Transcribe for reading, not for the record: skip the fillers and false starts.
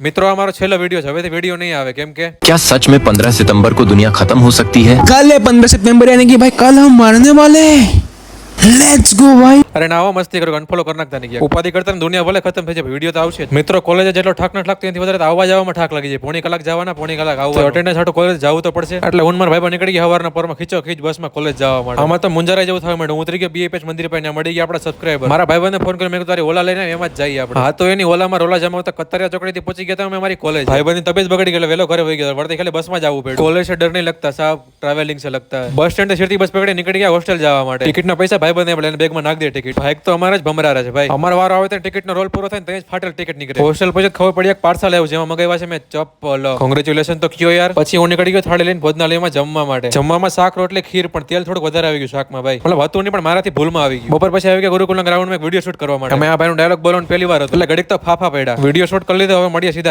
મિત્રો અમારો છેલ્લો વિડીયો છે, હવેથી વિડીયો નહીં આવે કેમ કે क्या सच में 15 सितंबर को दुनिया खत्म हो सकती है? कल है 15 सितंबर यानी कि भाई कल हम मरने वाले हैं। लेट्स गो भाई। અરે ના આવો મસ્તી કરો, અનફોલો કરી નાખતા નહીં ગયા. ઉપાધિ કરતા ને દુનિયા ભલે ખતમ થઈ જાય, વિડીયો તો આવશે જ. મિત્રો કોલેજે જેટલો ઠાક ન ઠાક તેનાથી વધારે આવવા જવામાં ઠાક લાગી જાય. પોણી કલાક જવાના, પોણી કલાક આવવા, અટેન્ડન્સ હાટુ કોલેજ જવું તો પડશે. એટલે હું મારા ભાઈ નીકળી ગયા સવારના પરમાં ખીચો ખીચ બસમાં કોલેજ જવા માટે. આમાં તો મુંજારાઈ જેવું થવા માંડ્યું. ઉતરી ગયો બીએપીએચ મંદિર પાસે, મળી ગયા આપણા સબસ્ક્રાઇબર. મારા ભાઈબંધને ફોન કર્યો, મેં કીધું તારી ઓલા લઈને એમાં જ જઈએ આપણે. હા તો એની ઓલામાં રોલા જમાવતા કતારિયા ચોકડીથી પહોંચી ગયા અમે મારી કોલેજ. ભાઈબંધની તબિયત બગડી ગઈ, વેલો ઘરે વહી ગયો. વળતી ખાલી બસમાં જવું પડ્યું. કોલેજ છે ડર નહીં લગતા, સાફ ટ્રાવેલિંગ છે લગતા. બસ સ્ટેન્ડ સીધી બસ પકડી નીકળી ગયા હોસ્ટેલ જવા માટે. ટિકિટના પૈસા ભાઈબંધે આપણે એને બેગમાં નાખી દે ટિકિટ. ભાઈ તો અમારા જ ભમરારા છે ભાઈ. અમારો વારો આવે તો ટિકિટનો રોલ પૂરો થાય ને ત્યાં જ ફાટેલ ટિકિટ નીકળે. હોસ્ટેલ પછી ખબર પડી એક પાર્સલ આવ્યું જેમાં મગાવ્યા છે મેં ચપ્પલ. કોંગ્રેચ્યુલેશન તો કયો યાર. પછી હું નીકળી ગયો થાળી લઈને ભોજનાલયમાં જમવા માટે. જમવામાં શાક રોટલી ખીર, પણ તેલ થોડુંક વધારે આવી ગયું શાકમાં ભાઈ. મતલબ હતું નહીં પણ મારાથી ભૂલમાં આવી ગયું. બપોર પછી આવી ગયા ગુરુકુલના ગ્રાઉન્ડમાં એક વિડીયો શૂટ કરવા માટે. અમે આ ભાઈનો ડાયલોગ બોલવાનું પહેલી વાર હતો એટલે ઘડીક તો ફાફા પડ્યા. વિડીયો શૂટ કરી લીધો, હવે મળીએ સીધા